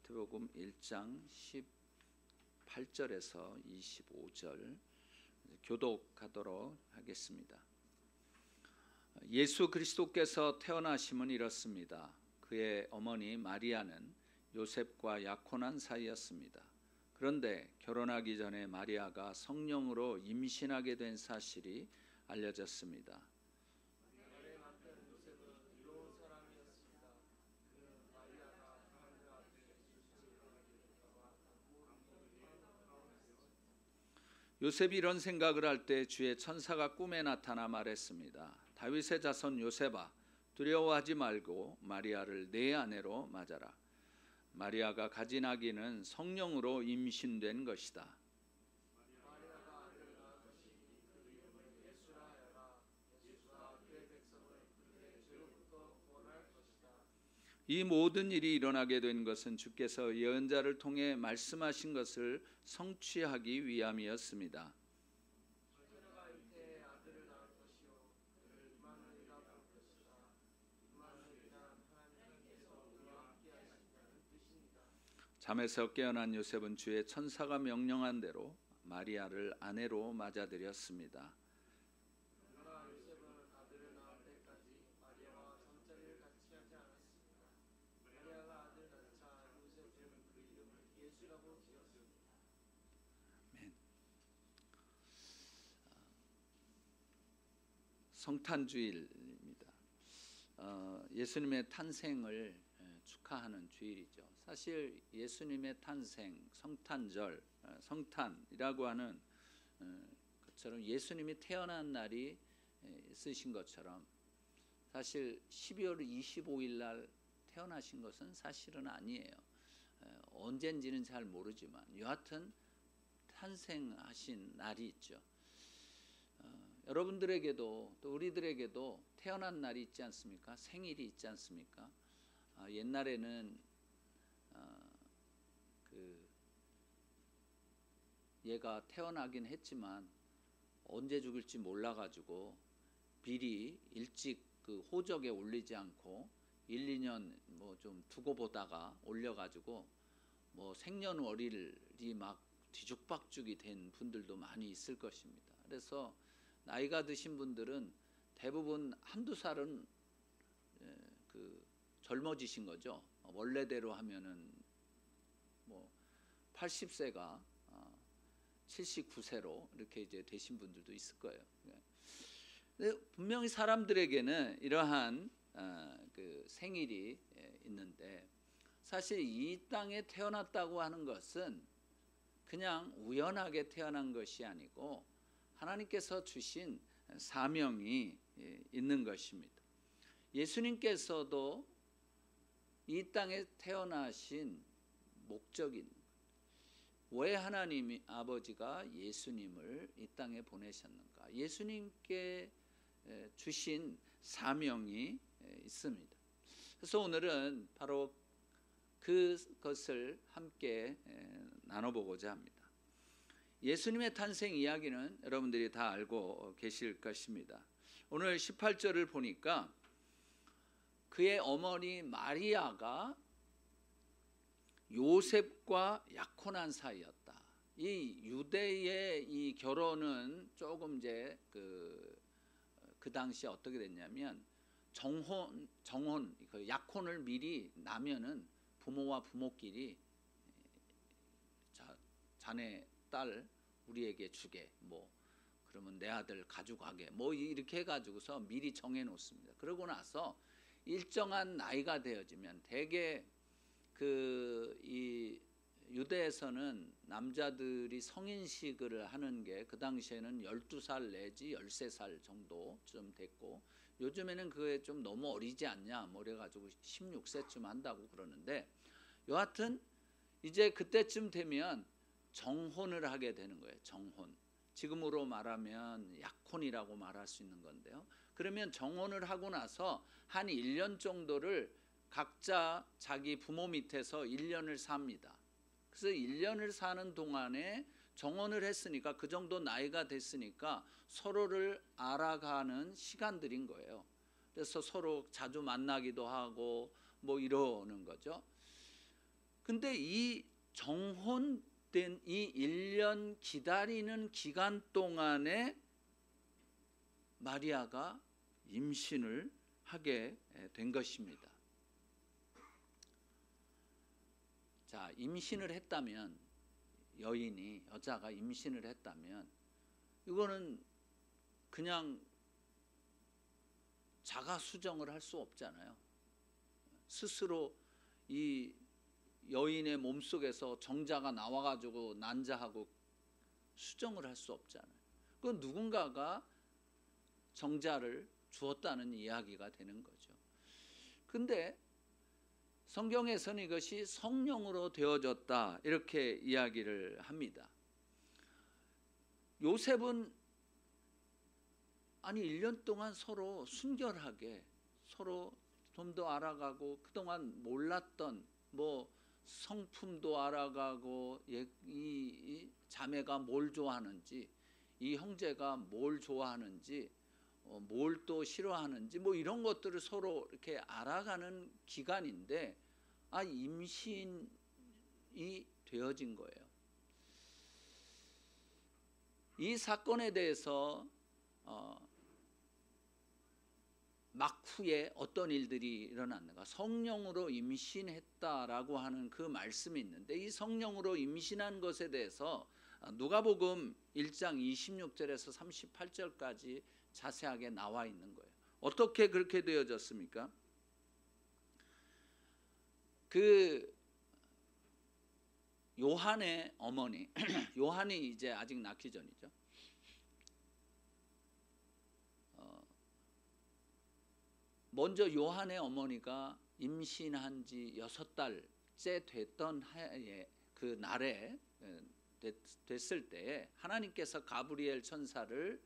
마태복음 1장 18절에서 25절 교독하도록 하겠습니다. 예수 그리스도께서 태어나심은 이렇습니다. 그의 어머니 마리아는 요셉과 약혼한 사이였습니다. 그런데 결혼하기 전에 마리아가 성령으로 임신하게 된 사실이 알려졌습니다. 요셉이 이런 생각을 할 때 주의 천사가 꿈에 나타나 말했습니다. 다윗의 자손 요셉아, 두려워하지 말고 마리아를 내 아내로 맞아라. 마리아가 가진 아기는 성령으로 임신된 것이다. 이 모든 일이 일어나게 된 것은 주께서 예언자를 통해 말씀하신 것을 성취하기 위함이었습니다. 잠에서 깨어난 요셉은 주의 천사가 명령한 대로 마리아를 아내로 맞아들였습니다. 성탄주일입니다. 예수님의 탄생을 축하하는 주일이죠. 사실 예수님의 탄생, 성탄절, 성탄이라고 하는 것처럼 예수님이 태어난 날이 있으신 것처럼 사실 12월 25일 날 태어나신 것은 사실은 아니에요. 언젠지는 잘 모르지만 여하튼 탄생하신 날이 있죠. 여러분들에게도 또 우리들에게도 태어난 날이 있지 않습니까? 생일이 있지 않습니까? 옛날에는 얘가 태어나긴 했지만 언제 죽을지 몰라가지고 미리 일찍 그 호적에 올리지 않고 1, 2년 뭐 좀 두고 보다가 올려가지고 뭐 생년월일이 막 뒤죽박죽이 된 분들도 많이 있을 것입니다. 그래서 나이가 드신 분들은 대부분 한두 살은 젊어지신 거죠. 원래대로 하면은 뭐 80세가 79세로 이렇게 이제 되신 분들도 있을 거예요. 근데 분명히 사람들에게는 이러한 그 생일이 있는데 사실 이 땅에 태어났다고 하는 것은 그냥 우연하게 태어난 것이 아니고 하나님께서 주신 사명이 있는 것입니다. 예수님께서도 이 땅에 태어나신 목적인 왜 하나님 아버지가 예수님을 이 땅에 보내셨는가? 예수님께 주신 사명이 있습니다. 그래서 오늘은 바로 그것을 함께 나눠보고자 합니다. 예수님의 탄생 이야기는 여러분들이 다 알고 계실 것입니다. 오늘 18절을 보니까 그의 어머니 마리아가 요셉과 약혼한 사이였다. 이 유대의 이 결혼은 조금 이제 그 당시에 어떻게 됐냐면 정혼, 그 약혼을 미리 나면은 부모와 부모끼리 자네 딸 우리에게 주게, 뭐 그러면 내 아들 가져가게, 뭐 이렇게 해가지고서 미리 정해 놓습니다. 그러고 나서 일정한 나이가 되어지면 대개 이 유대에서는 남자들이 성인식을 하는 게 그 당시에는 12살 내지 13살 정도쯤 됐고 요즘에는 그게 좀 너무 어리지 않냐 뭐 그래가지고 16세쯤 한다고 그러는데 여하튼 이제 그때쯤 되면 정혼을 하게 되는 거예요. 정혼. 지금으로 말하면 약혼이라고 말할 수 있는 건데요. 그러면 정혼을 하고 나서 한 1년 정도를 각자 자기 부모 밑에서 1년을 삽니다. 그래서 1년을 사는 동안에 정혼을 했으니까 그 정도 나이가 됐으니까 서로를 알아가는 시간들인 거예요. 그래서 서로 자주 만나기도 하고 뭐 이러는 거죠. 근데 이 정혼된 이 1년 기다리는 기간 동안에 마리아가 임신을 하게 된 것입니다. 자, 임신을 했다면, 여자가 임신을 했다면 이거는 그냥 자가 수정을 할 수 없잖아요. 스스로 이 여인의 몸속에서 정자가 나와가지고 난자하고 수정을 할 수 없잖아요. 그건 누군가가 정자를 주었다는 이야기가 되는 거죠. 근데 성경에서는 이것이 성령으로 되어졌다 이렇게 이야기를 합니다. 요셉은 1년 동안 서로 순결하게 서로 좀 더 알아가고 그동안 몰랐던 성품도 알아가고 이 자매가 뭘 좋아하는지 이 형제가 뭘 좋아하는지 뭘 또 싫어하는지 이런 것들을 서로 이렇게 알아가는 기간인데 임신이 되어진 거예요. 이 사건에 대해서 막후에 어떤 일들이 일어났는가? 성령으로 임신했다라고 하는 그 말씀이 있는데 이 성령으로 임신한 것에 대해서 누가복음 1장 26절에서 38절까지 자세하게 나와 있는 거예요. 어떻게 그렇게 되어졌습니까? 그 요한의 어머니, 요한이 이제 아직 낳기 전이죠. 먼저 요한의 어머니가 임신한 지 6달째 됐던 그 날에 됐을 때에 하나님께서 가브리엘 천사를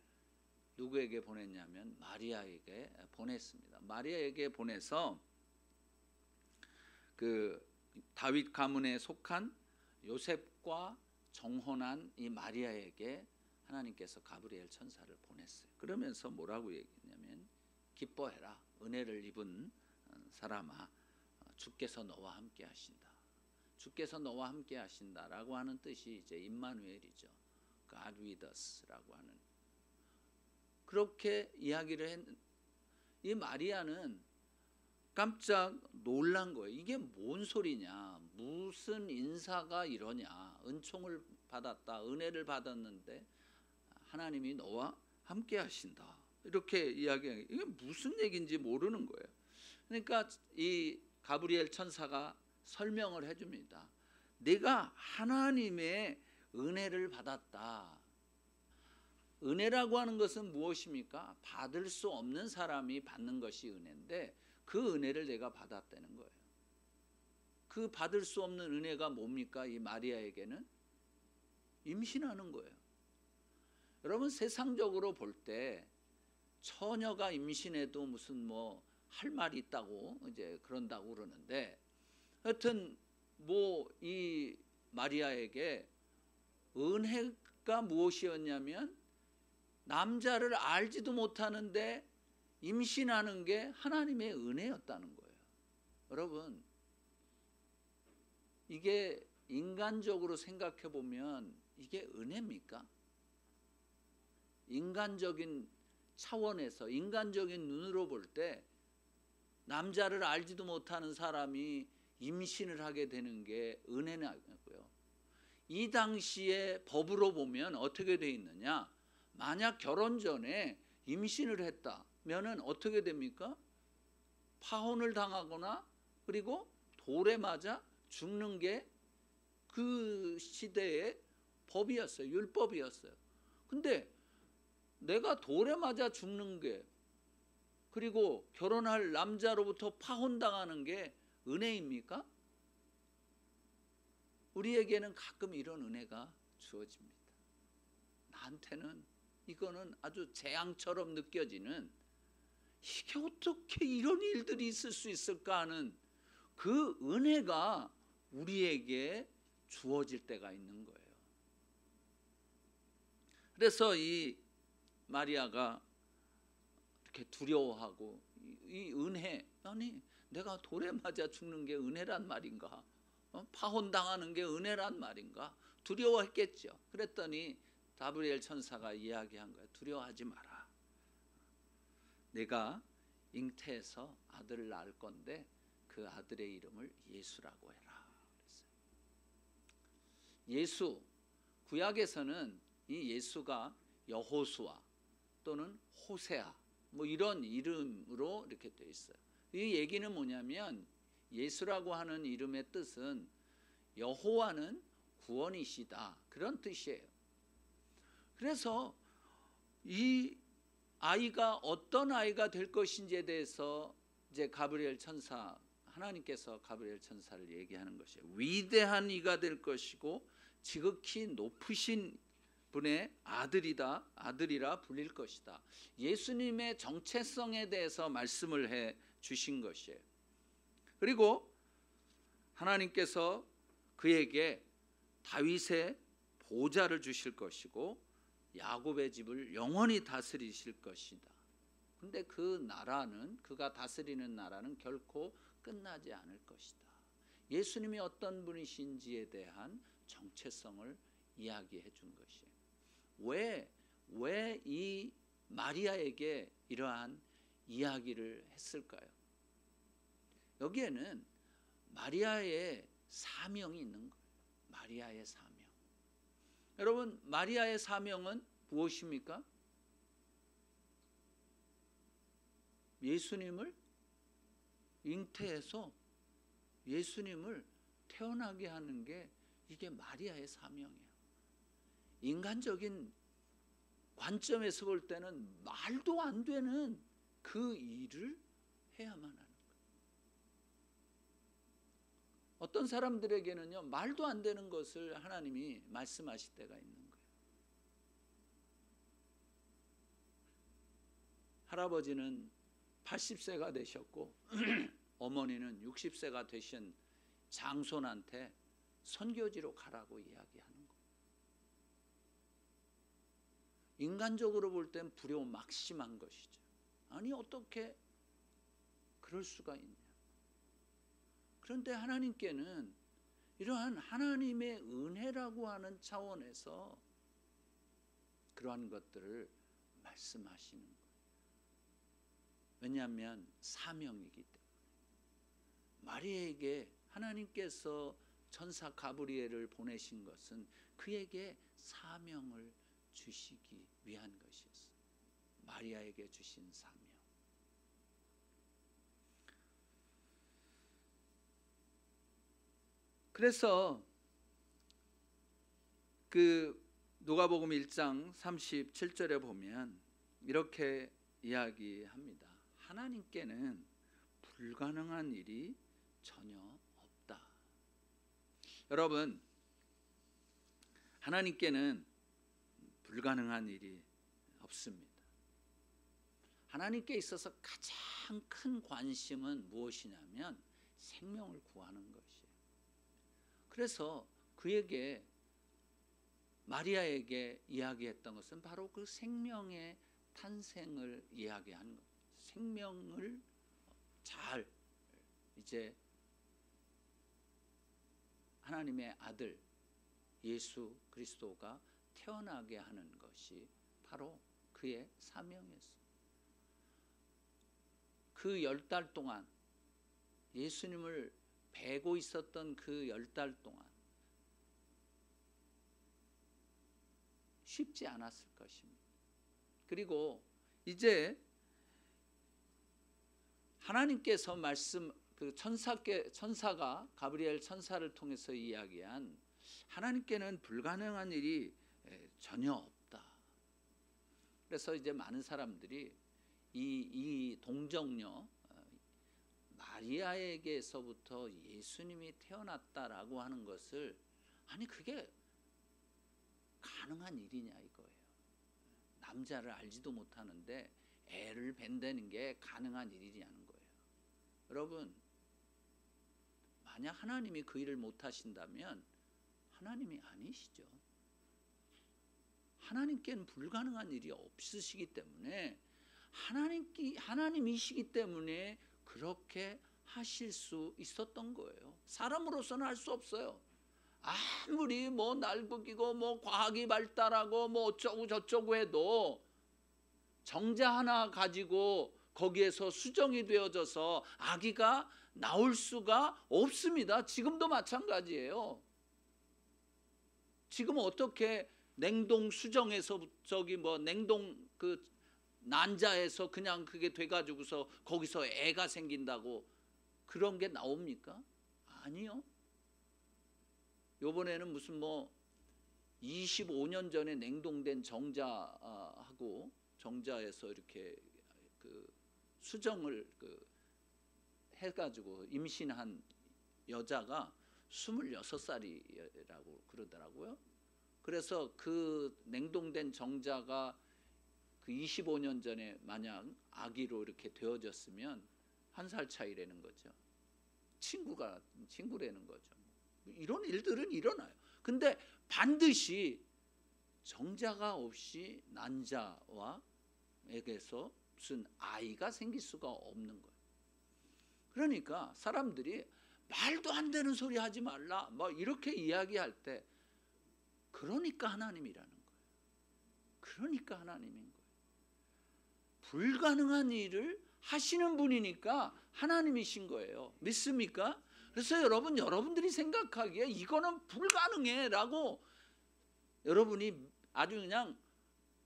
누구에게 보냈냐면 마리아에게 보냈습니다. 마리아에게 보내서 그 다윗 가문에 속한 요셉과 정혼한 이 마리아에게 하나님께서 가브리엘 천사를 보냈어요. 그러면서 뭐라고 얘기했냐면 기뻐해라. 은혜를 입은 사람아, 주께서 너와 함께 하신다. 주께서 너와 함께 하신다라고 하는 뜻이 이제 임마누엘이죠. God with us라고 하는. 그렇게 이야기를 했는데 이 마리아는 깜짝 놀란 거예요. 이게 뭔 소리냐? 무슨 인사가 이러냐? 은총을 받았다. 은혜를 받았는데 하나님이 너와 함께 하신다. 이렇게 이야기하는 이게 무슨 얘기인지 모르는 거예요. 그러니까 이 가브리엘 천사가 설명을 해줍니다. 내가 하나님의 은혜를 받았다. 은혜라고 하는 것은 무엇입니까? 받을 수 없는 사람이 받는 것이 은혜인데 그 은혜를 내가 받았다는 거예요. 그 받을 수 없는 은혜가 뭡니까? 이 마리아에게는 임신하는 거예요. 여러분 세상적으로 볼 때 처녀가 임신해도 무슨 할 말이 있다고 이제 그런다고 그러는데 하여튼 이 마리아에게 은혜가 무엇이었냐면 남자를 알지도 못하는데 임신하는 게 하나님의 은혜였다는 거예요. 여러분 이게 인간적으로 생각해 보면 이게 은혜입니까? 인간적인 차원에서 인간적인 눈으로 볼 때 남자를 알지도 못하는 사람이 임신을 하게 되는 게 은혜냐고요. 이 당시에 법으로 보면 어떻게 돼 있느냐? 만약 결혼 전에 임신을 했다면은 어떻게 됩니까? 파혼을 당하거나 그리고 돌에 맞아 죽는 게 그 시대의 법이었어요. 율법이었어요. 근데 내가 돌에 맞아 죽는 게 그리고 결혼할 남자로부터 파혼당하는 게 은혜입니까? 우리에게는 가끔 이런 은혜가 주어집니다. 나한테는 이거는 아주 재앙처럼 느껴지는 이게 어떻게 이런 일들이 있을 수 있을까 하는 그 은혜가 우리에게 주어질 때가 있는 거예요. 그래서 이 마리아가 이렇게 두려워하고 이 은혜, 아니 내가 돌에 맞아 죽는 게 은혜란 말인가? 파혼당하는 게 은혜란 말인가? 두려워했겠죠. 그랬더니 가브리엘 천사가 이야기한 거예요. 두려워하지 마라. 내가 잉태해서 아들을 낳을 건데 그 아들의 이름을 예수라고 해라. 그랬어요. 예수, 구약에서는 이 예수가 여호수아 또는 호세아 뭐 이런 이름으로 이렇게 되어 있어요. 이 얘기는 뭐냐면 예수라고 하는 이름의 뜻은 여호와는 구원이시다, 그런 뜻이에요. 그래서 이 아이가 어떤 아이가 될 것인지에 대해서 이제 가브리엘 천사, 하나님께서 가브리엘 천사를 얘기하는 것이에요. 위대한 이가 될 것이고 지극히 높으신 분의 아들이라 불릴 것이다. 예수님의 정체성에 대해서 말씀을 해 주신 것이에요. 그리고 하나님께서 그에게 다윗의 보좌를 주실 것이고 야곱의 집을 영원히 다스리실 것이다. 근데 그 나라는, 그가 다스리는 나라는 결코 끝나지 않을 것이다. 예수님이 어떤 분이신지에 대한 정체성을 이야기해 준 것이에요. 왜 이 마리아에게 이러한 이야기를 했을까요? 여기에는 마리아의 사명이 있는 거예요. 마리아의 사명. 여러분, 마리아의 사명은 무엇입니까? 예수님을 잉태해서 예수님을 태어나게 하는 게 이게 마리아의 사명이에요. 인간적인 관점에서 볼 때는 말도 안 되는 그 일을 해야만 하는 거예요. 어떤 사람들에게는요, 말도 안 되는 것을 하나님이 말씀하실 때가 있는 거예요. 할아버지는 80세가 되셨고 어머니는 60세가 되신 장손한테 선교지로 가라고 이야기하는 거예요. 인간적으로 볼 땐 불효막심한 것이죠. 아니, 어떻게 그럴 수가 있냐. 그런데 하나님께는 이러한 하나님의 은혜라고 하는 차원에서 그러한 것들을 말씀하시는 거예요. 왜냐하면 사명이기 때문에. 마리아에게 하나님께서 천사 가브리엘을 보내신 것은 그에게 사명을 주시기 위한 것이었어요. 마리아에게 주신 사명. 그래서 그 누가복음 1장 37절에 보면 이렇게 이야기합니다. 하나님께는 불가능한 일이 전혀 없다. 여러분, 하나님께는 불가능한 일이 없습니다. 하나님께 있어서 가장 큰 관심은 무엇이냐면 생명을 구하는 것이에요. 그래서 그에게, 마리아에게 이야기했던 것은 바로 그 생명의 탄생을 이야기하는 것. 생명을 잘 이제 하나님의 아들 예수 그리스도가 태어나게 하는 것이 바로 그의 사명이었어요. 그 10달 동안 예수님을 배고 있었던 그 10달 동안 쉽지 않았을 것입니다. 그리고 이제 하나님께서 그 천사가 가브리엘 천사를 통해서 이야기한 하나님께는 불가능한 일이 전혀 없다. 그래서 이제 많은 사람들이 이 동정녀 마리아에게서부터 예수님이 태어났다라고 하는 것을, 아니 그게 가능한 일이냐 이거예요. 남자를 알지도 못하는데 애를 뵌다는 게 가능한 일이냐는 거예요. 여러분, 만약 하나님이 그 일을 못하신다면 하나님이 아니시죠. 하나님께는 불가능한 일이 없으시기 때문에, 하나님이시기 때문에 그렇게 하실 수 있었던 거예요. 사람으로서는 할 수 없어요. 아무리 뭐 날고기고 뭐 과학이 발달하고 뭐 어쩌고 저쩌고 해도 정자 하나 가지고 거기에서 수정이 되어져서 아기가 나올 수가 없습니다. 지금도 마찬가지예요. 지금 어떻게 냉동 수정에서 저기 뭐 냉동 그 난자에서 그냥 그게 돼가지고서 거기서 애가 생긴다고 그런 게 나옵니까? 아니요. 요번에는 무슨 뭐 25년 전에 냉동된 정자하고 정자에서 이렇게 그 수정을 해가지고 임신한 여자가 26살이라고 그러더라고요. 그래서 그 냉동된 정자가 그 25년 전에 만약 아기로 이렇게 되어졌으면 1살 차이라는 거죠. 친구라는 거죠. 이런 일들은 일어나요. 근데 반드시 정자가 없이 난자와에게서 무슨 아이가 생길 수가 없는 거예요. 그러니까 사람들이 말도 안 되는 소리 하지 말라 뭐 이렇게 이야기할 때 그러니까 하나님이라는 거예요. 그러니까 하나님인 거예요. 불가능한 일을 하시는 분이니까 하나님이신 거예요. 믿습니까? 그래서 여러분들이 생각하기에 이거는 불가능해 라고 여러분이 아주 그냥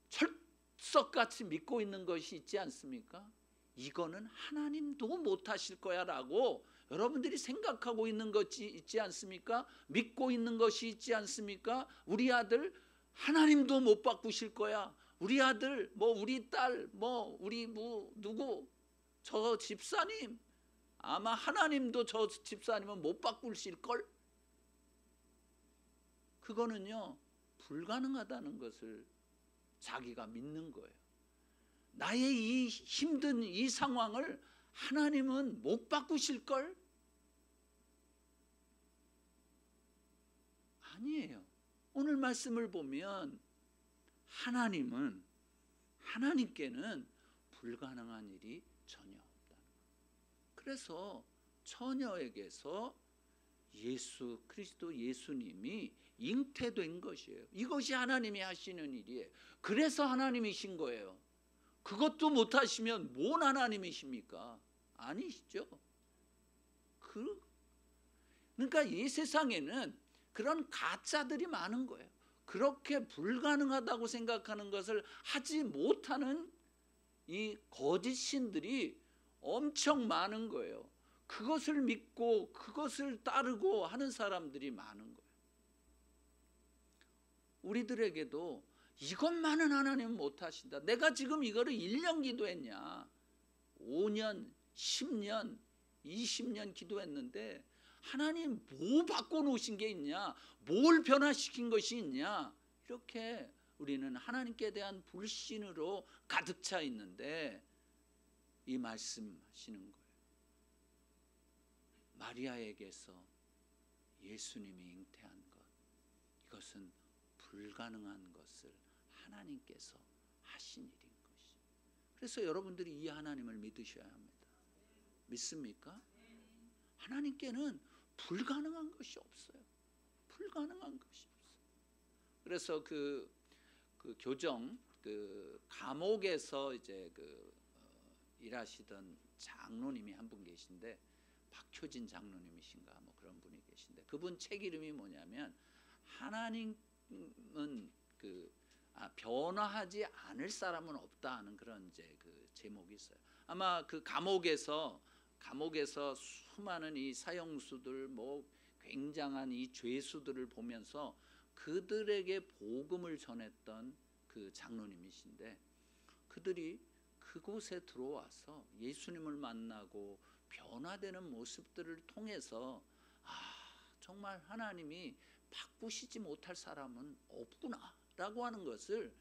철석같이 믿고 있는 것이 있지 않습니까? 이거는 하나님도 못하실 거야 라고 여러분들이 생각하고 있는 것이 있지 않습니까? 믿고 있는 것이 있지 않습니까? 우리 아들 하나님도 못 바꾸실 거야. 우리 아들 뭐 우리 딸 뭐 우리 뭐 누구 저 집사님 아마 하나님도 저 집사님은 못 바꾸실걸? 그거는요 불가능하다는 것을 자기가 믿는 거예요. 나의 이 힘든 이 상황을 하나님은 못 바꾸실걸? 아니에요. 오늘 말씀을 보면 하나님께는 불가능한 일이 전혀 없다. 그래서 처녀에게서 예수 그리스도 예수님이 잉태된 것이에요. 이것이 하나님이 하시는 일이에요. 그래서 하나님이신 거예요. 그것도 못하시면 뭔 하나님이십니까? 아니시죠. 그러니까 이 세상에는 그런 가짜들이 많은 거예요. 그렇게 불가능하다고 생각하는 것을 하지 못하는 이 거짓 신들이 엄청 많은 거예요. 그것을 믿고 그것을 따르고 하는 사람들이 많은 거예요. 우리들에게도 이것만은 하나님은 못하신다. 내가 지금 이거를 1년 기도했냐 5년 10년 20년 기도했는데 하나님 뭐 바꿔놓으신 게 있냐, 뭘 변화시킨 것이 있냐, 이렇게 우리는 하나님께 대한 불신으로 가득 차 있는데 이 말씀하시는 거예요. 마리아에게서 예수님이 잉태한 것, 이것은 불가능한 것을 하나님께서 하신 일인 것이. 그래서 여러분들이 이 하나님을 믿으셔야 합니다. 믿습니까? 하나님께는 불가능한 것이 없어요. 불가능한 것이 없어요. 그래서 그 교정 감옥에서 이제 일하시던 장로님이 한 분 계신데 박효진 장로님이신가 뭐 그런 분이 계신데 그분 책 이름이 뭐냐면 하나님은 변화하지 않을 사람은 없다 하는 그런 이제 그 제목이 있어요. 아마 그 감옥에서 수많은 이 사형수들 뭐 굉장한 이 죄수들을 보면서 그들에게 복음을 전했던 그 장로님이신데 그들이 그곳에 들어와서 예수님을 만나고 변화되는 모습들을 통해서 정말 하나님이 바꾸시지 못할 사람은 없구나라고 하는 것을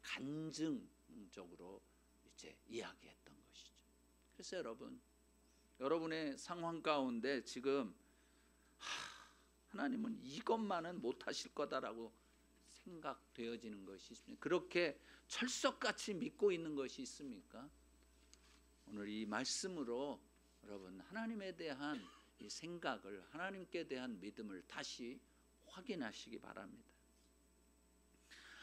간증적으로 이제 이야기했던 것이죠. 그래서 여러분의 상황 가운데 지금 하나님은 이것만은 못하실 거다라고 생각되어지는 것이 있습니까? 그렇게 철석같이 믿고 있는 것이 있습니까? 오늘 이 말씀으로 여러분, 하나님에 대한 이 생각을, 하나님께 대한 믿음을 다시 확인하시기 바랍니다.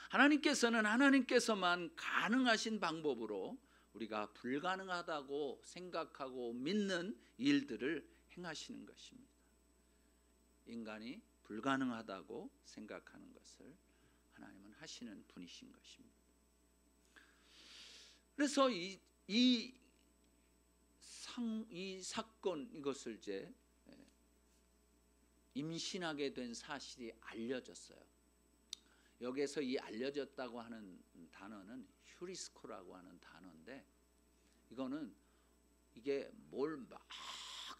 하나님께서만 가능하신 방법으로 우리가 불가능하다고 생각하고 믿는 일들을 행하시는 것입니다. 인간이 불가능하다고 생각하는 것을 하나님은 하시는 분이신 것입니다. 그래서 이 사건, 이것을 이제 임신하게 된 사실이 알려졌어요. 여기에서 이 알려졌다고 하는 단어는 휴리스코라고 하는 단어인데, 이게 뭘 막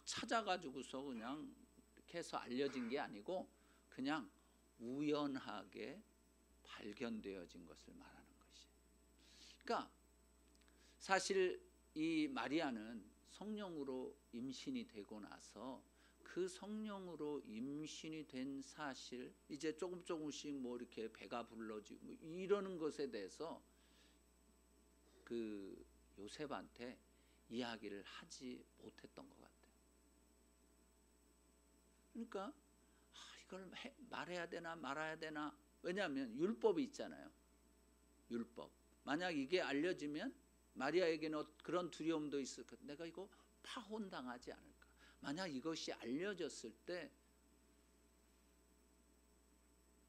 찾아가지고서 그냥 이렇게 해서 알려진 게 아니고 그냥 우연하게 발견되어진 것을 말하는 것이에요. 그러니까 사실 이 마리아는 성령으로 임신이 되고 나서 그 성령으로 임신이 된 사실, 이제 조금씩 뭐 이렇게 배가 불러지고 뭐 이러는 것에 대해서 그 요셉한테 이야기를 하지 못했던 것 같아요. 그러니까 이걸 말해야 되나 말아야 되나, 왜냐하면 율법이 있잖아요. 율법. 만약 이게 알려지면 마리아에게는 그런 두려움도 있을 것, 내가 이거 파혼당하지 않을까, 만약 이것이 알려졌을 때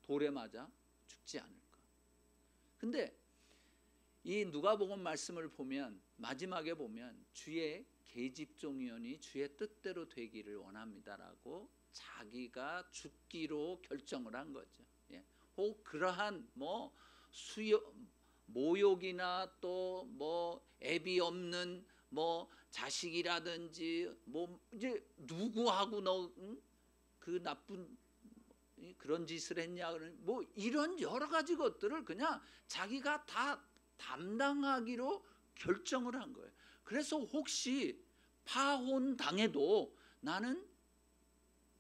돌에 맞아 죽지 않을까. 근데 이 누가복음 말씀을 보면 마지막에 보면 주의 계집종이오니 주의 뜻대로 되기를 원합니다라고 자기가 죽기로 결정을 한 거죠. 혹 그러한 뭐 모욕이나 또 뭐 애비 없는 뭐 자식이라든지 뭐 이제 누구하고 너 그 나쁜 그런 짓을 했냐, 뭐 이런 여러 가지 것들을 그냥 자기가 다 담당하기로 결정을 한 거예요. 그래서 혹시 파혼 당해도 나는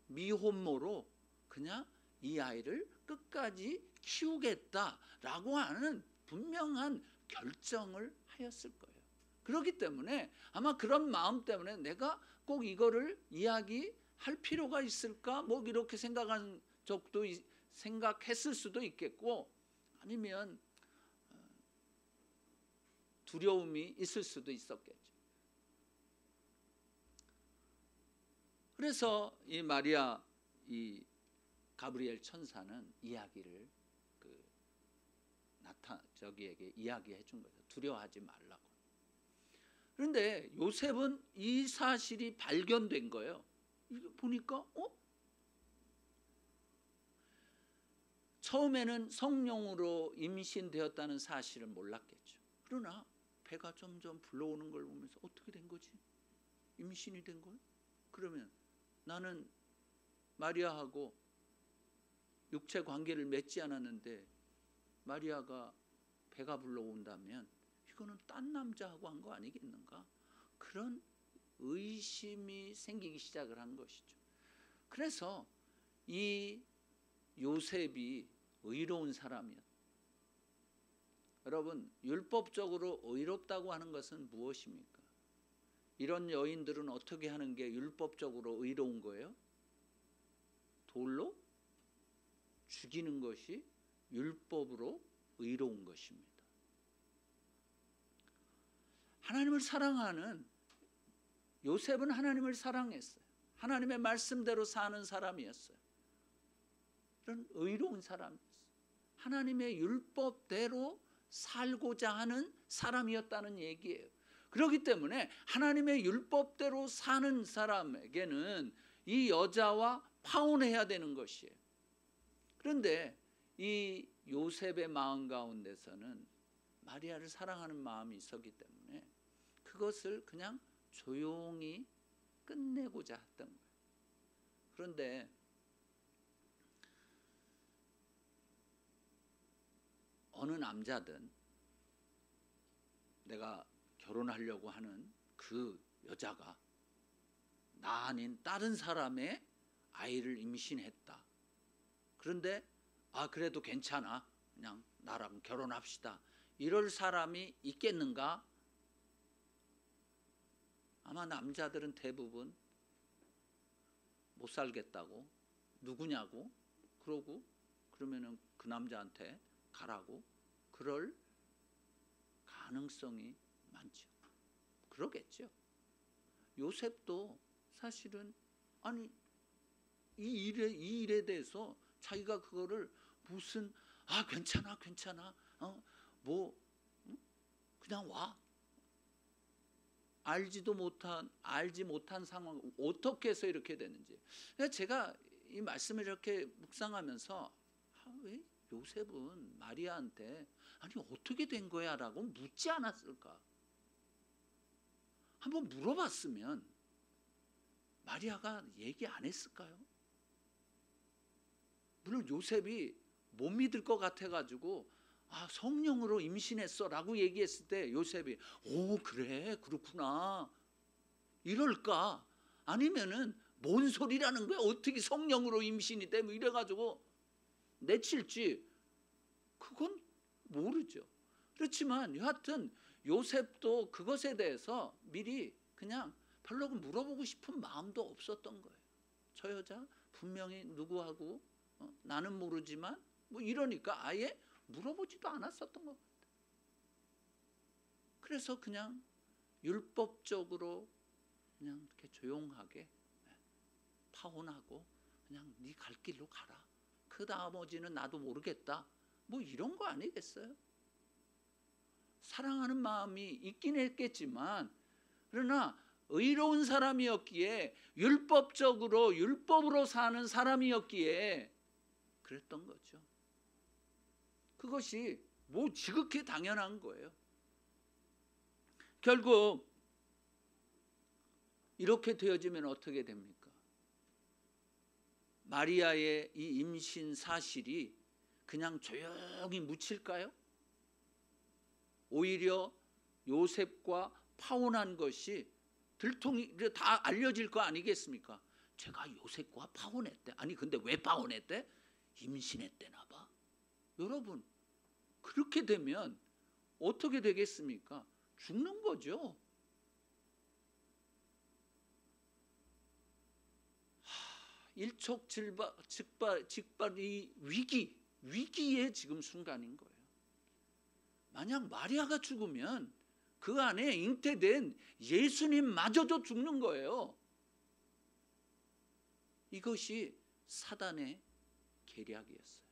미혼모로 그냥 이 아이를 끝까지 키우겠다라고 하는 분명한 결정을 하였을 거예요. 그렇기 때문에 아마 그런 마음 때문에 내가 꼭 이거를 이야기할 필요가 있을까, 뭐 이렇게 생각한 적도 생각했을 수도 있겠고, 아니면 두려움이 있을 수도 있었겠죠. 그래서 이 마리아, 이 가브리엘 천사는 이야기를 저기에게 이야기해 준 거죠. 두려워하지 말라고. 그런데 요셉은 이 사실이 발견된 거예요. 이거 보니까 처음에는 성령으로 임신되었다는 사실을 몰랐겠죠. 그러나 배가 점점 불러오는 걸 보면서 어떻게 된 거지? 임신이 된 거예요? 그러면 나는 마리아하고 육체 관계를 맺지 않았는데 마리아가 배가 불러온다면 이거는 딴 남자하고 한 거 아니겠는가? 그런 의심이 생기기 시작을 한 것이죠. 그래서 이 요셉이 의로운 사람이었다. 여러분, 율법적으로 의롭다고 하는 것은 무엇입니까? 이런 여인들은 어떻게 하는 게 율법적으로 의로운 거예요? 돌로 죽이는 것이 율법으로 의로운 것입니다. 하나님을 사랑하는 요셉은 하나님을 사랑했어요. 하나님의 말씀대로 사는 사람이었어요. 그런 의로운 사람이었어요. 하나님의 율법대로 살고자 하는 사람이었다는 얘기예요. 그렇기 때문에 하나님의 율법대로 사는 사람에게는 이 여자와 파혼해야 되는 것이에요. 그런데 이 요셉의 마음 가운데서는 마리아를 사랑하는 마음이 있었기 때문에 그것을 그냥 조용히 끝내고자 했던 거예요. 그런데 어느 남자든 내가 결혼하려고 하는 그 여자가 나 아닌 다른 사람의 아이를 임신했다. 그런데 그래도 괜찮아, 그냥 나랑 결혼합시다, 이럴 사람이 있겠는가? 아마 남자들은 대부분 못 살겠다고, 누구냐고 그러고, 그러면은 그 남자한테 가라고 그럴 가능성이 많죠. 그러겠죠. 요셉도 사실은 아니 이 일에 대해서 자기가 그거를 무슨 괜찮아 뭐 그냥 와, 알지 못한 상황 어떻게 해서 이렇게 되는지. 제가 이 말씀을 이렇게 묵상하면서 왜 요셉은 마리아한테 아니 어떻게 된 거야 라고 묻지 않았을까. 한번 물어봤으면 마리아가 얘기 안 했을까요? 물론 요셉이 못 믿을 것 같아가지고 성령으로 임신했어 라고 얘기했을 때 요셉이 그래 그렇구나 이럴까, 아니면은 뭔 소리라는 거야, 어떻게 성령으로 임신이 돼, 뭐 이래가지고 내칠지 그건 모르죠. 그렇지만 여하튼 요셉도 그것에 대해서 미리 그냥 별로 물어보고 싶은 마음도 없었던 거예요. 저 여자 분명히 누구하고 나는 모르지만 뭐 이러니까 아예 물어보지도 않았었던 것 같아요. 그래서 그냥 율법적으로 그냥 이렇게 조용하게 파혼하고 그냥 네 갈 길로 가라, 그 나머지는 나도 모르겠다, 뭐 이런 거 아니겠어요? 사랑하는 마음이 있긴 했겠지만 그러나 의로운 사람이었기에, 율법으로 사는 사람이었기에 그랬던 거죠. 그것이 뭐 지극히 당연한 거예요. 결국 이렇게 되어지면 어떻게 됩니까? 마리아의 이 임신 사실이 그냥 조용히 묻힐까요? 오히려 요셉과 파혼한 것이 들통이 다 알려질 거 아니겠습니까? 제가 요셉과 파혼했대. 아니 근데 왜 파혼했대? 임신했대나 봐. 여러분, 그렇게 되면 어떻게 되겠습니까? 죽는 거죠. 일촉즉발 이 위기의 지금 순간인 거예요. 만약 마리아가 죽으면 그 안에 잉태된 예수님마저도 죽는 거예요. 이것이 사단의 계략이었어요.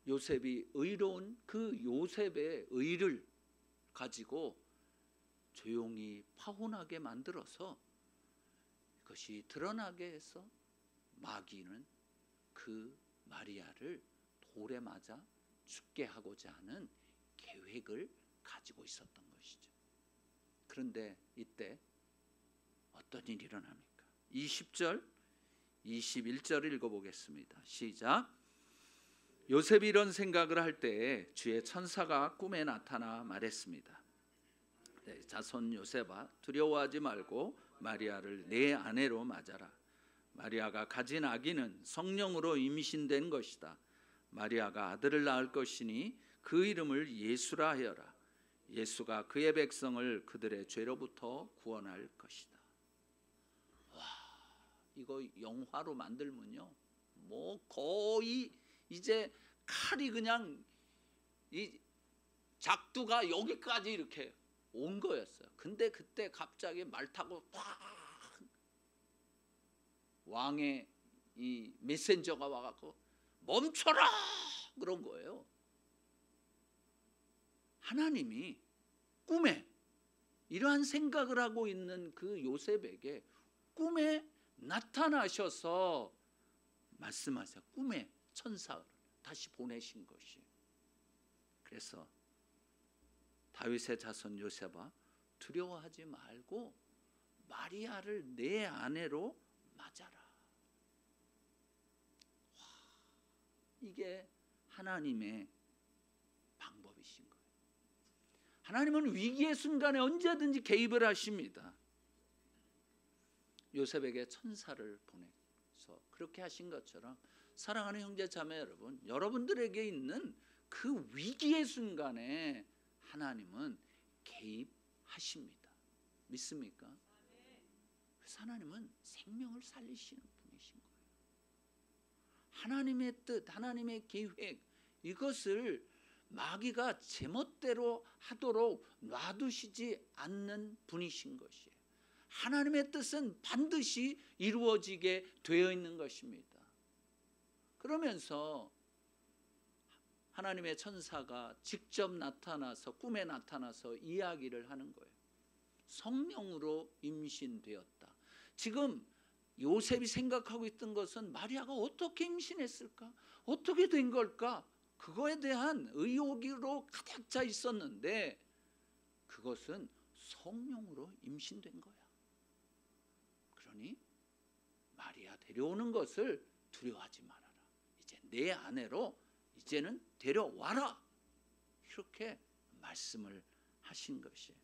요셉이 의로운 그 요셉의 의를 가지고 조용히 파혼하게 만들어서 그것이 드러나게 해서 마귀는 그 마리아를 돌에 맞아 죽게 하고자 하는 계획을 가지고 있었던 것이죠. 그런데 이때 어떤 일이 일어납니까? 20절, 21절을 읽어보겠습니다. 시작. 요셉이 이런 생각을 할 때에 주의 천사가 꿈에 나타나 말했습니다. 자손 요셉아, 두려워하지 말고 마리아를 내 아내로 맞아라. 마리아가 가진 아기는 성령으로 임신된 것이다. 마리아가 아들을 낳을 것이니 그 이름을 예수라 하여라. 예수가 그의 백성을 그들의 죄로부터 구원할 것이다. 와, 이거 영화로 만들면요, 뭐 거의 이제 칼이 그냥 이 작두가 여기까지 이렇게 온 거였어요. 근데 그때 갑자기 말 타고 팍 왕의 이 메신저가 와갖고 멈춰라 그런 거예요. 하나님이 꿈에 이러한 생각을 하고 있는 그 요셉에게 꿈에 나타나셔서 말씀하세요. 꿈에 천사를 다시 보내신 것이. 그래서 다윗의 자손 요셉아, 두려워하지 말고 마리아를 내 아내로 맞아라. 와, 이게 하나님의 방법이신 거예요. 하나님은 위기의 순간에 언제든지 개입을 하십니다. 요셉에게 천사를 보내서 그렇게 하신 것처럼 사랑하는 형제 자매 여러분, 여러분들에게 있는 그 위기의 순간에 하나님은 하십니다. 믿습니까? 그래서 하나님은 생명을 살리시는 분이신 거예요. 하나님의 뜻, 하나님의 계획, 이것을 마귀가 제멋대로 하도록 놔두시지 않는 분이신 것이에요. 하나님의 뜻은 반드시 이루어지게 되어 있는 것입니다. 그러면서 하나님의 천사가 직접 나타나서, 꿈에 나타나서 이야기를 하는 거예요. 성령으로 임신되었다. 지금 요셉이 생각하고 있던 것은 마리아가 어떻게 임신했을까? 어떻게 된 걸까? 그거에 대한 의혹으로 가득 차 있었는데 그것은 성령으로 임신된 거야. 그러니 마리아 데려오는 것을 두려워하지 말아라. 이제 내 아내로 이제는 데려와라. 이렇게 말씀을 하신 것이에요.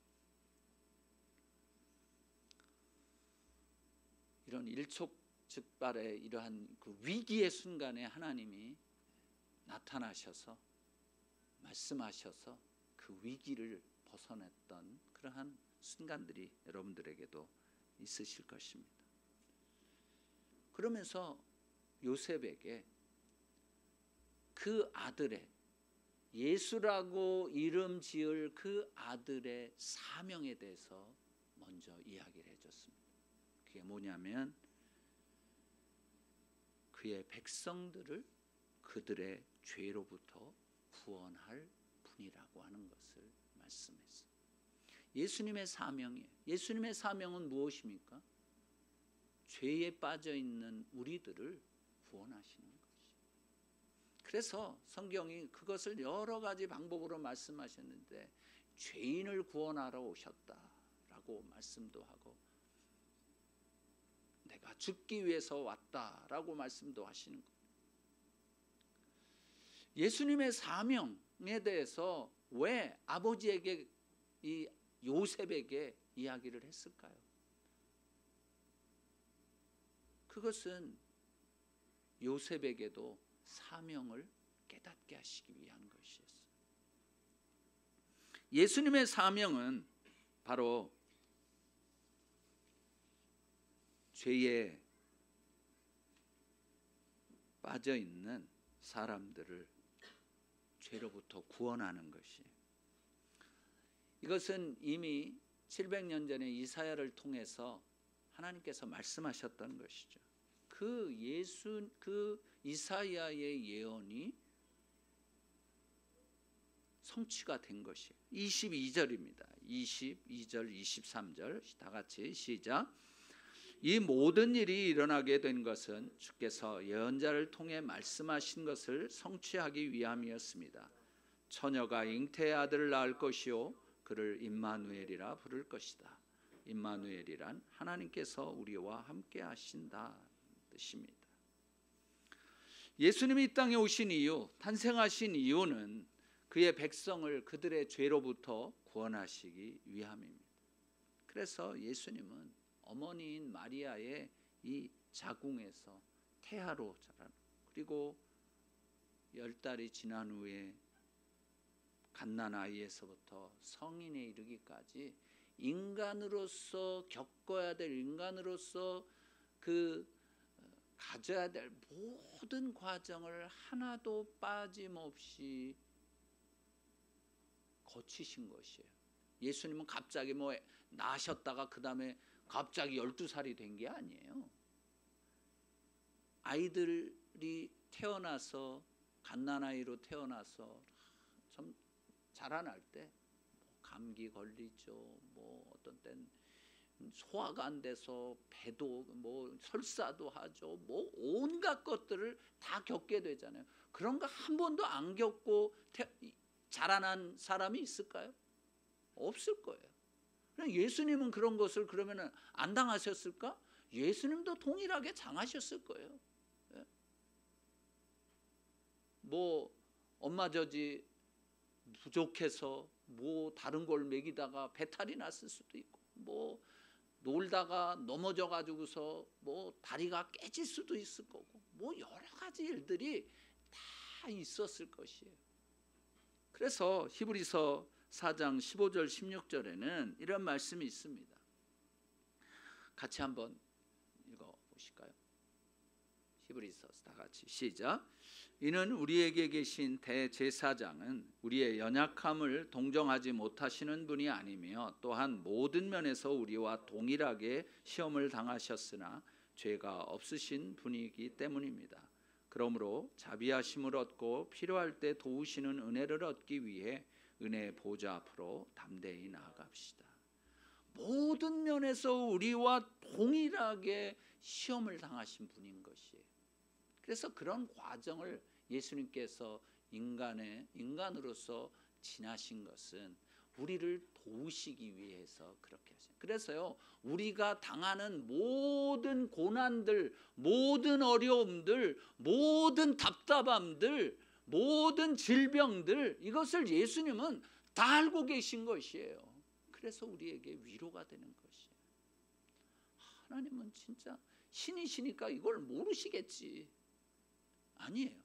이런 일촉즉발의 이러한 그 위기의 순간에 하나님이 나타나셔서 말씀하셔서 그 위기를 벗어냈던 그러한 순간들이 여러분들에게도 있으실 것입니다. 그러면서 요셉에게 그 아들의, 예수라고 이름 지을 그 아들의 사명에 대해서 먼저 이야기를 해줬습니다. 그게 뭐냐면 그의 백성들을 그들의 죄로부터 구원할 분이라고 하는 것을 말씀했어요. 예수님의 사명이에요. 예수님의 사명은 무엇입니까? 죄에 빠져 있는 우리들을 구원하시는 것이에요. 그래서 성경이 그것을 여러 가지 방법으로 말씀하셨는데 죄인을 구원하러 오셨다라고 말씀도 하고 내가 죽기 위해서 왔다라고 말씀도 하시는 거예요. 예수님의 사명에 대해서 왜 아버지에게, 이 요셉에게 이야기를 했을까요? 그것은 요셉에게도 사명을 깨닫게 하시기 위한 것이었어요. 예수님의 사명은 바로 죄에 빠져 있는 사람들을 죄로부터 구원하는 것이에요. 이것은 이미 700년 전에 이사야를 통해서 하나님께서 말씀하셨던 것이죠. 그 이사야의 예언이 성취가 된 것이에요. 22절입니다. 22절, 23절 다 같이 시작. 이 모든 일이 일어나게 된 것은 주께서 예언자를 통해 말씀하신 것을 성취하기 위함이었습니다. 처녀가 잉태의 아들을 낳을 것이요 그를 임마누엘이라 부를 것이다. 임마누엘이란 하나님께서 우리와 함께 하신다 뜻입니다. 예수님이 이 땅에 오신 이유, 탄생하신 이유는 그의 백성을 그들의 죄로부터 구원하시기 위함입니다. 그래서 예수님은 어머니인 마리아의 이 자궁에서 태아로 자란, 그리고 10달이 지난 후에 갓난아이에서부터 성인에 이르기까지 인간으로서 겪어야 될, 인간으로서 그 가져야 될 모든 과정을 하나도 빠짐없이 거치신 것이에요. 예수님은 갑자기 나셨다가 그 다음에 갑자기 12살이 된 게 아니에요. 아이들이 태어나서, 갓난아이로 태어나서 좀 자라날 때 감기 걸리죠. 어떤 땐 소화가 안 돼서 배도 설사도 하죠. 온갖 것들을 다 겪게 되잖아요. 그런 거 한 번도 안 겪고 자라난 사람이 있을까요? 없을 거예요. 예수님은 그런 것을 그러면 안 당하셨을까? 예수님도 동일하게 당하셨을 거예요. 엄마 젖이 부족해서 다른 걸 먹이다가 배탈이 났을 수도 있고, 놀다가 넘어져 가지고서 다리가 깨질 수도 있을 거고, 여러 가지 일들이 다 있었을 것이에요. 그래서 히브리서 4장 15절 16절에는 이런 말씀이 있습니다. 같이 한번 읽어보실까요? 히브리서 다 같이 시작. 이는 우리에게 계신 대제사장은 우리의 연약함을 동정하지 못하시는 분이 아니며 또한 모든 면에서 우리와 동일하게 시험을 당하셨으나 죄가 없으신 분이기 때문입니다. 그러므로 자비하심을 얻고 필요할 때 도우시는 은혜를 얻기 위해 은혜의 보좌 앞으로 담대히 나아갑시다. 모든 면에서 우리와 동일하게 시험을 당하신 분인 것이에요. 그래서 그런 과정을 예수님께서 인간으로서 지나신 것은 우리를 도우시기 위해서 그렇게 하셨어요. 그래서요, 우리가 당하는 모든 고난들, 모든 어려움들, 모든 답답함들, 모든 질병들, 이것을 예수님은 다 알고 계신 것이에요. 그래서 우리에게 위로가 되는 것이에요. 하나님은 진짜 신이시니까 이걸 모르시겠지. 아니에요.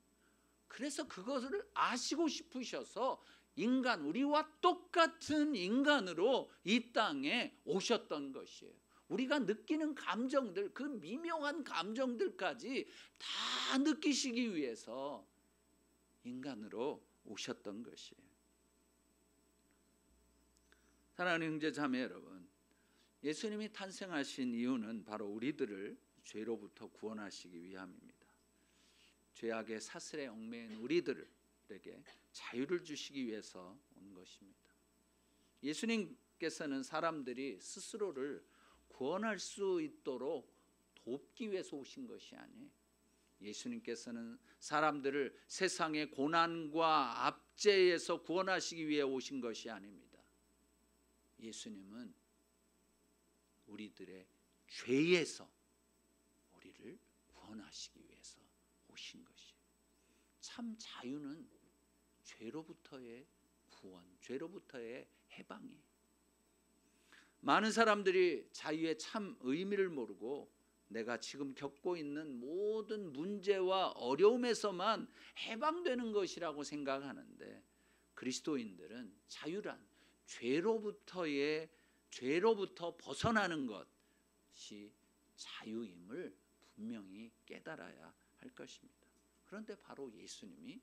그래서 그것을 아시고 싶으셔서 인간, 우리와 똑같은 인간으로 이 땅에 오셨던 것이에요. 우리가 느끼는 감정들, 그 미묘한 감정들까지 다 느끼시기 위해서 인간으로 오셨던 것이에요. 사랑하는 형제 자매 여러분, 예수님이 탄생하신 이유는 바로 우리들을 죄로부터 구원하시기 위함입니다. 죄악의 사슬에 얽매인 우리들에게 자유를 주시기 위해서 온 것입니다. 예수님께서는 사람들이 스스로를 구원할 수 있도록 돕기 위해서 오신 것이 아니에요. 예수님께서는 사람들을 세상의 고난과 압제에서 구원하시기 위해 오신 것이 아닙니다. 예수님은 우리들의 죄에서 우리를 구원하시기 위해서 오신 것이에요. 참 자유는 죄로부터의 구원, 죄로부터의 해방이에요. 많은 사람들이 자유의 참 의미를 모르고 내가 지금 겪고 있는 모든 문제와 어려움에서만 해방되는 것이라고 생각하는데, 그리스도인들은 자유란 죄로부터 벗어나는 것이 자유임을 분명히 깨달아야 할 것입니다. 그런데 바로 예수님이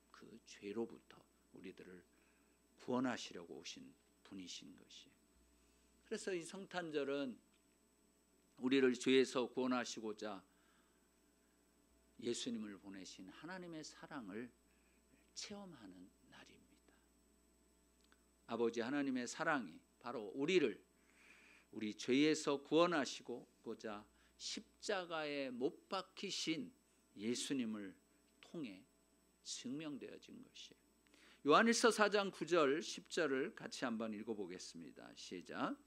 그 죄로부터 우리들을 구원하시려고 오신 분이신 것이에요. 그래서 이 성탄절은 우리를 죄에서 구원하시고자 예수님을 보내신 하나님의 사랑을 체험하는 날입니다. 아버지 하나님의 사랑이 바로 우리 죄에서 구원하시고자 십자가에 못 박히신 예수님을 통해 증명되어진 것이에요. 요한일서 4장 9절 10절을 같이 한번 읽어보겠습니다. 시작.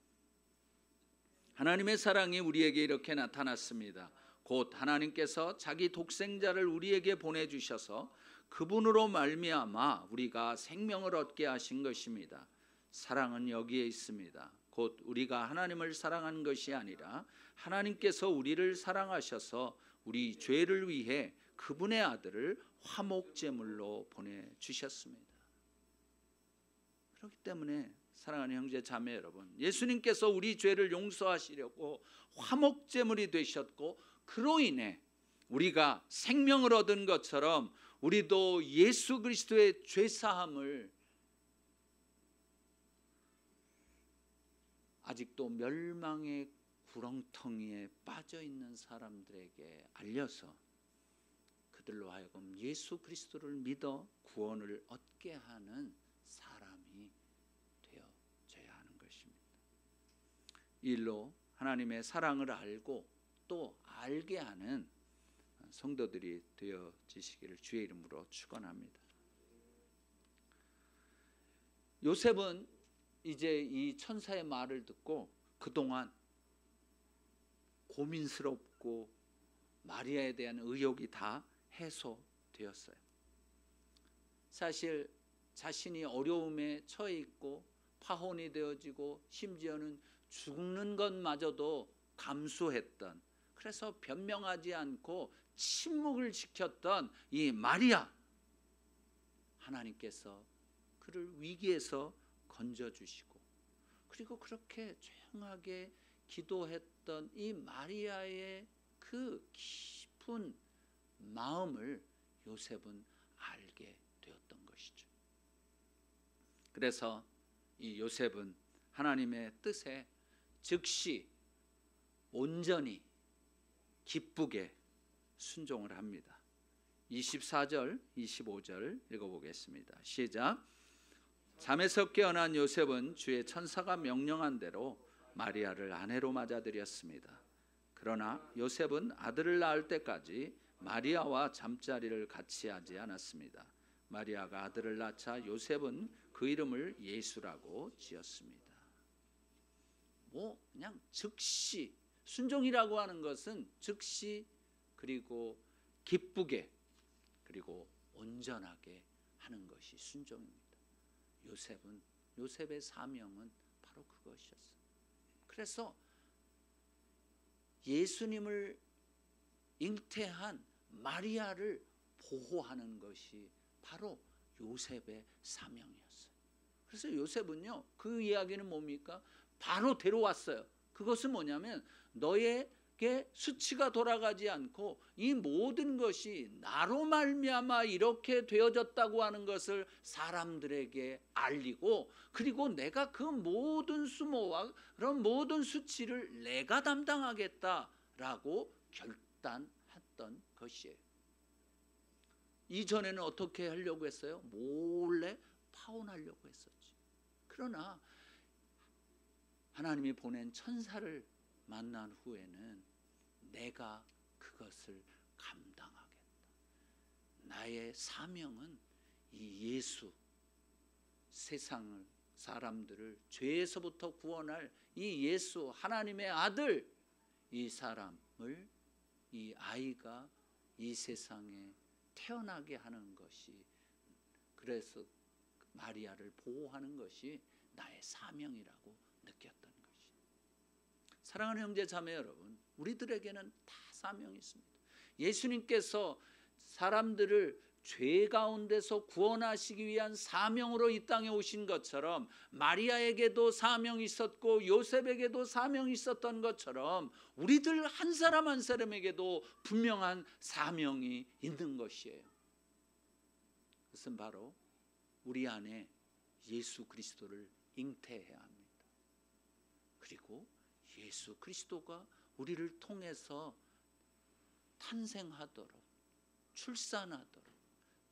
하나님의 사랑이 우리에게 이렇게 나타났습니다. 곧 하나님께서 자기 독생자를 우리에게 보내주셔서 그분으로 말미암아 우리가 생명을 얻게 하신 것입니다. 사랑은 여기에 있습니다. 곧 우리가 하나님을 사랑한 것이 아니라 하나님께서 우리를 사랑하셔서 우리 죄를 위해 그분의 아들을 화목제물로 보내주셨습니다. 그렇기 때문에 사랑하는 형제 자매 여러분, 예수님께서 우리 죄를 용서하시려고 화목제물이 되셨고, 그로 인해 우리가 생명을 얻은 것처럼 우리도 예수 그리스도의 죄사함을 아직도 멸망의 구렁텅이에 빠져있는 사람들에게 알려서 그들로 하여금 예수 그리스도를 믿어 구원을 얻게 하는 사람이 되어져야 하는 것입니다. 이 일로 하나님의 사랑을 알고 또 알게 하는 성도들이 되어지시기를 주의 이름으로 축원합니다. 요셉은 이제 이 천사의 말을 듣고 그동안 고민스럽고 마리아에 대한 의혹이 다 해소되었어요. 사실 자신이 어려움에 처해 있고 파혼이 되어지고 심지어는 죽는 것마저도 감수했던, 그래서 변명하지 않고 침묵을 지켰던 이 마리아, 하나님께서 그를 위기에서 건져주시고, 그리고 그렇게 조용하게 기도했던 이 마리아의 그 깊은 마음을 요셉은 알게 되었던 것이죠. 그래서 이 요셉은 하나님의 뜻에 즉시 온전히 기쁘게 순종을 합니다. 24절 25절 읽어보겠습니다. 시작. 잠에서 깨어난 요셉은 주의 천사가 명령한 대로 마리아를 아내로 맞아들였습니다. 그러나 요셉은 아들을 낳을 때까지 마리아와 잠자리를 같이 하지 않았습니다. 마리아가 아들을 낳자 요셉은 그 이름을 예수라고 지었습니다. 그냥 즉시, 순종이라고 하는 것은 즉시, 그리고 기쁘게, 그리고 온전하게 하는 것이 순종입니다. 요셉의 사명은 바로 그것이었어요. 그래서 예수님을 잉태한 마리아를 보호하는 것이 바로 요셉의 사명이었어요. 그래서 요셉은요, 그 이야기는 뭡니까? 바로 데려왔어요. 그것은 뭐냐면, 너에게 수치가 돌아가지 않고 이 모든 것이 나로 말미암아 이렇게 되어졌다고 하는 것을 사람들에게 알리고, 그리고 내가 그 모든 수모와 그런 모든 수치를 내가 담당하겠다라고 결단했던 것이에요. 이전에는 어떻게 하려고 했어요? 몰래 파혼하려고 했었지. 그러나 하나님이 보낸 천사를 만난 후에는 내가 그것을 감당하겠다. 나의 사명은 이 예수, 세상을, 사람들을 죄에서부터 구원할 이 예수, 하나님의 아들, 이 사람을, 이 아이가 이 세상에 태어나게 하는 것이, 그래서 마리아를 보호하는 것이 나의 사명이라고 느꼈던 것이. 사랑하는 형제 자매 여러분, 우리들에게는 다 사명이 있습니다. 예수님께서 사람들을 죄 가운데서 구원하시기 위한 사명으로 이 땅에 오신 것처럼, 마리아에게도 사명이 있었고 요셉에게도 사명이 있었던 것처럼, 우리들 한 사람 한 사람에게도 분명한 사명이 있는 것이에요. 그것은 바로 우리 안에 예수 그리스도를 잉태해야 합니다. 그리고 예수 그리스도가 우리를 통해서 탄생하도록, 출산하도록,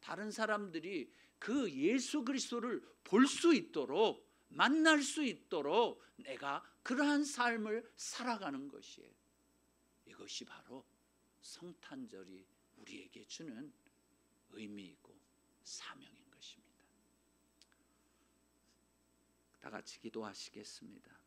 다른 사람들이 그 예수 그리스도를 볼 수 있도록, 만날 수 있도록 내가 그러한 삶을 살아가는 것이에요. 이것이 바로 성탄절이 우리에게 주는 의미이고 사명인 것입니다. 다 같이 기도하시겠습니다.